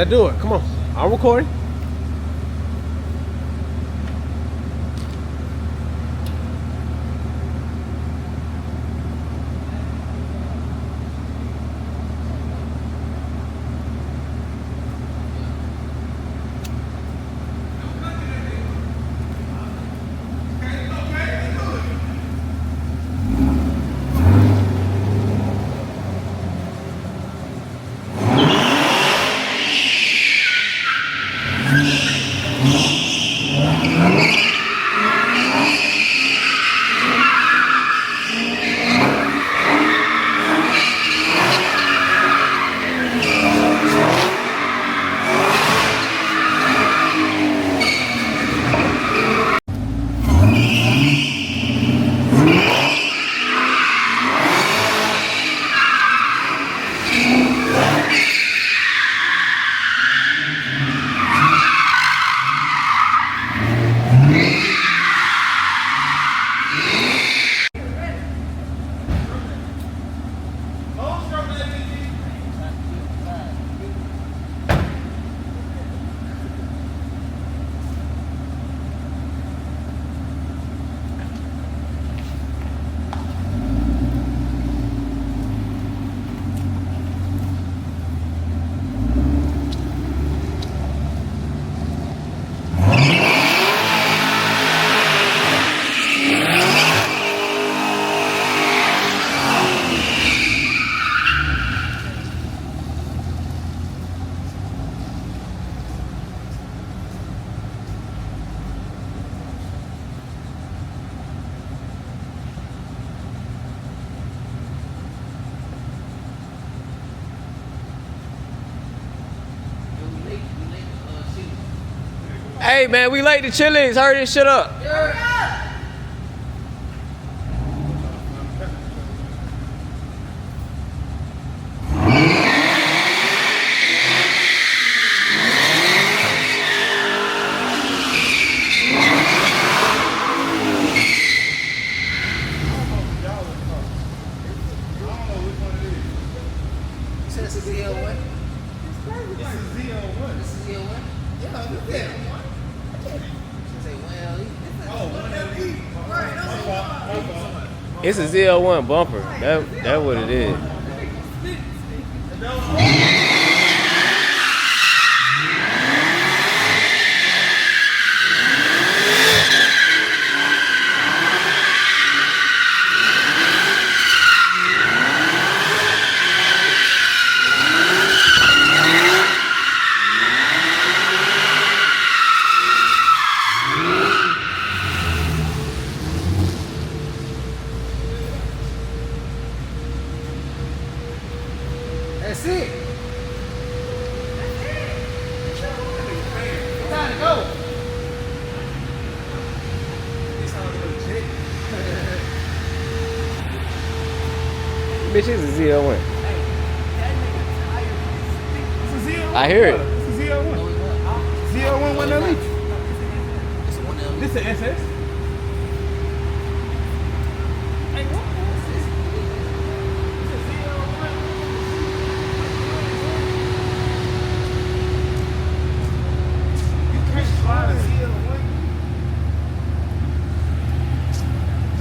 Let's do it. Come on. I'm recording. Hey man, we late to Chili's. Hurry this shit up. Hurry up. This is ZL1. This is ZL1. This is ZL1. Yeah, look at that. It's a ZL1 bumper. That's what it is. That's it. Time to go. Bitch, it's a ZL1. It's a ZL1. I hear it. It's a ZL1. ZL1 1LE. This is an SS. Hey, what?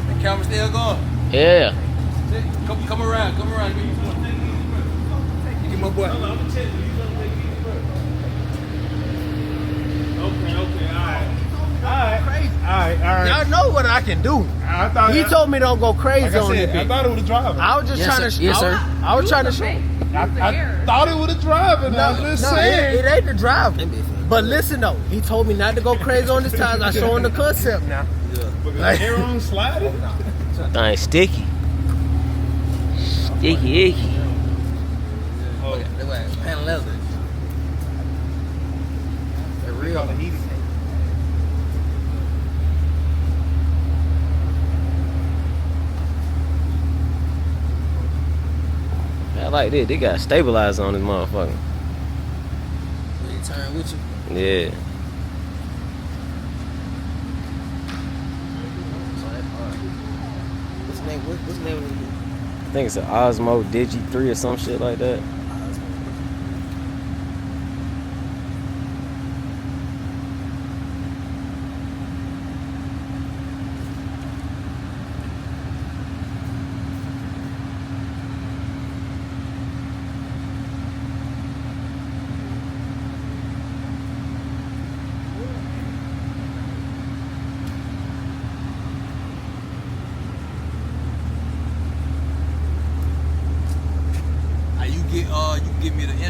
The camera still going. Yeah. Come around. Give me my boy. Okay, alright. Y'all know what I can do. I thought He told me don't go crazy like I on said, it. I thought it was a driver. I was just trying to. Yes, sir. I was trying to show. I thought it was a driver. I was just saying. It ain't the driver. But listen though, he told me not to go crazy on his tires. I showing the concept now. Like, air on sliding. Thing sticky. Sticky icky. Oh, look at panel leather. They're real. I like this. They got stabilizer on this motherfucker. They turn with you. Yeah. What's the name? What's the name of it? I think it's an Osmo Digi 3 or some shit like that.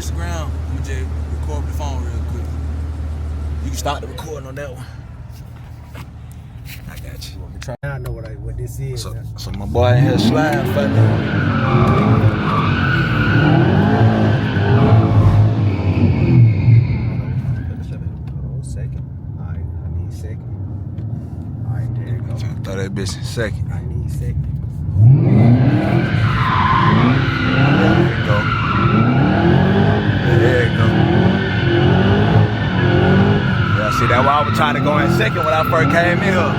Instagram. I'm gonna just record the phone real quick. You can start the recording on that one. I got you. I know what this is. So my boy in here sliding for me. Throw that bitch in second. I need second. There you go. There you go. Yeah, see, that's why I was trying to go in second when I first came in here.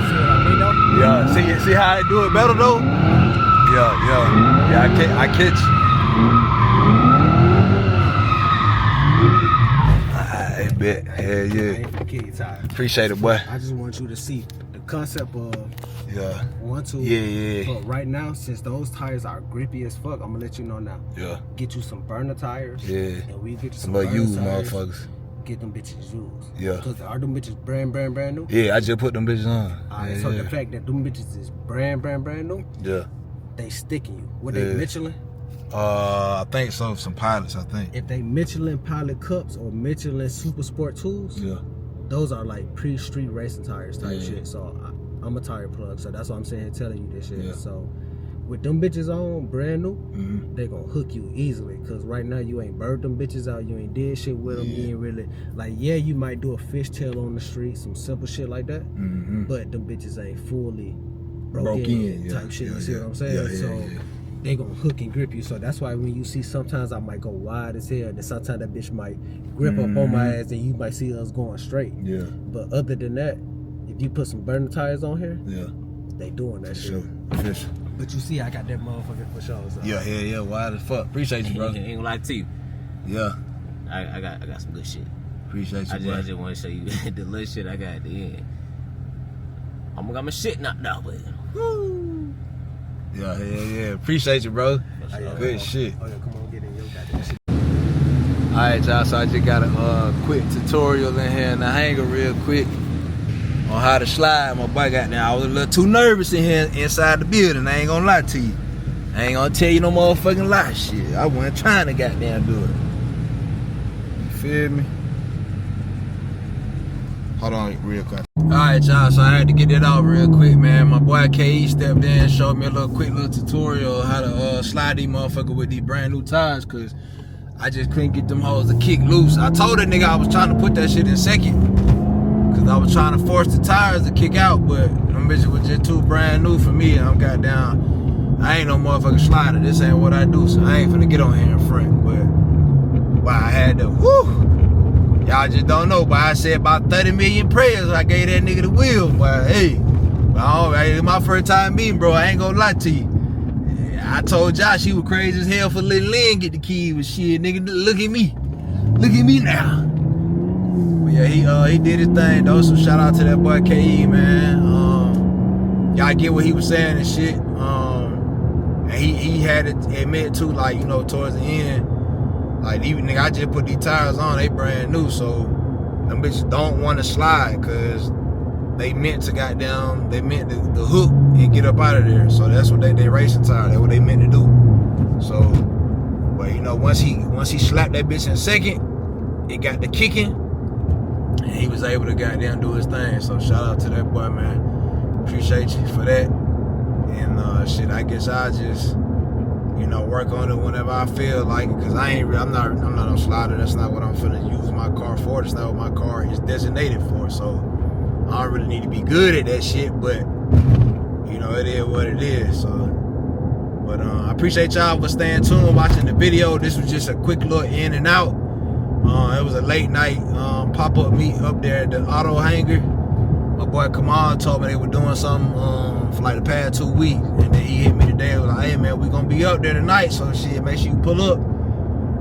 See what I mean though? Yeah, see how I do it better though? Yeah, I catch you. I bet. Hell I yeah. ain't finna kill you, Ty. Appreciate it, boy. I just want you to see the concept of 1, 2. Yeah. But right now, since those tires are grippy as fuck, I'm gonna let you know now. Yeah. Get you some burner tires. Yeah. And we get you Some some little burner used tires. motherfuckers. Get them bitches used. Yeah. Cause are them bitches brand new? Yeah, I just put them bitches on. Alright, so the fact that them bitches is brand new, Yeah. they sticking you. What they Michelin? I think so. Some pilots, I think. If they Michelin Pilot Cups or Michelin Super Sport Tools, Yeah. those are like pre-street racing tires type Yeah. shit. So I'm a tire plug, so that's why I'm saying telling you this shit. Yeah. So with them bitches on brand new, Mm-hmm. they gonna hook you easily. Cause right now you ain't bird them bitches out, you ain't did shit with them, you ain't really like you might do a fishtail on the street, some simple shit like that. Mm-hmm. But them bitches ain't fully broke in yeah. type shit. Yeah, You see yeah. what I'm saying? Yeah, So yeah. they gonna hook and grip you. So that's why when you see sometimes I might go wide as hell, and then sometimes that bitch might grip up on my ass and you might see us going straight. Yeah. But other than that, if you put some burner tires on here, Yeah. they doing that shit. Sure. Official. But you see I got that motherfucker for sure. So. Yeah. Wide as fuck. Appreciate you, bro. Ain't gonna lie to you. Yeah. I got some good shit. Appreciate you, I bro. just want to show you the little shit I got at the end. I'm got my shit knocked out, but Yeah. Appreciate you, bro. Good shit. Oh yeah, come on, get in your goddamn shit. Alright, y'all, so I just got a quick tutorial in here in the hangar real quick on how to slide. My boy got there. I was a little too nervous in here inside the building. I ain't gonna lie to you. I ain't gonna tell you no motherfucking lie shit. I wasn't trying to goddamn do it. You feel me? Hold on real quick. Alright, y'all, so I had to get that out real quick, man. My boy KE stepped in and showed me a quick little tutorial on how to slide these motherfuckers with these brand new tires, cause I just couldn't get them hoes to kick loose. I told that nigga I was trying to put that shit in second, cause I was trying to force the tires to kick out, but them bitches was just too brand new for me. I'm goddamn, I ain't no motherfucking slider. This ain't what I do, so I ain't finna get on here in front. But I had to, y'all just don't know, but I said about 30 million prayers. I gave that nigga the wheel, but hey, it's my first time meeting, bro. I ain't gonna lie to you. I told Josh he was crazy as hell for letting Lynn get the key, but shit, nigga, look at me. Look at me now. But yeah, he did his thing though, so shout out to that boy KE, man. Y'all get what he was saying and shit. And he had to admit too, like, you know, towards the end, like, even nigga, I just put these tires on, they brand new, so them bitches don't want to slide, cause they meant to goddamn, they meant to hook and get up out of there. So that's what they racing tire. That's what they meant to do. So, but you know, once he slapped that bitch in second, it got the kicking, and he was able to goddamn do his thing. So shout out to that boy, man. Appreciate you for that. And shit, I guess I just, you know, work on it whenever I feel like it, cause I'm not no slider. That's not what I'm finna use my car for. That's not what my car is designated for. So I don't really need to be good at that shit, but you know, it is what it is. So, but I appreciate y'all for staying tuned, watching the video. This was just a quick little in and out. It was a late night pop-up meet up there at the auto hangar. My boy Camaro told me they were doing something for like the past 2 weeks, and then he hit me today. He was like, "Hey man, we gonna be up there tonight, so shit, make sure you pull up."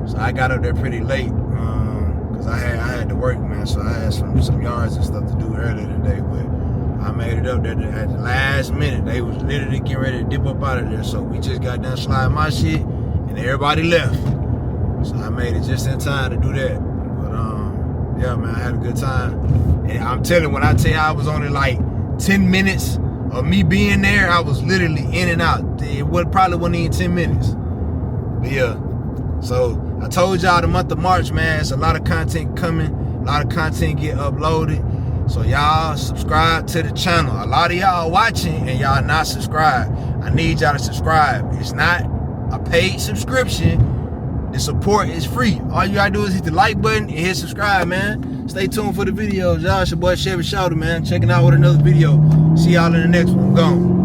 So I got up there pretty late. Cause I had to work, man, so I had some yards and stuff to do earlier today, but I made it up there at the last minute. They was literally getting ready to dip up out of there, so we just got done sliding my shit, and everybody left. So I made it just in time to do that. But yeah, man, I had a good time. And I'm telling you, when I tell you I was only like 10 minutes of me being there, I was literally in and out. It probably wasn't even 10 minutes. But yeah, So I told y'all the month of March, man, it's a lot of content coming, a lot of content get uploaded. So y'all subscribe to the channel. A lot of y'all watching and y'all not subscribed. I need y'all to subscribe. It's not a paid subscription. The support is free. All you gotta do is hit the like button and hit subscribe, man. Stay tuned for the videos, y'all. It's your boy Chevy Shouter, man. Checking out with another video. See y'all in the next one. Gone.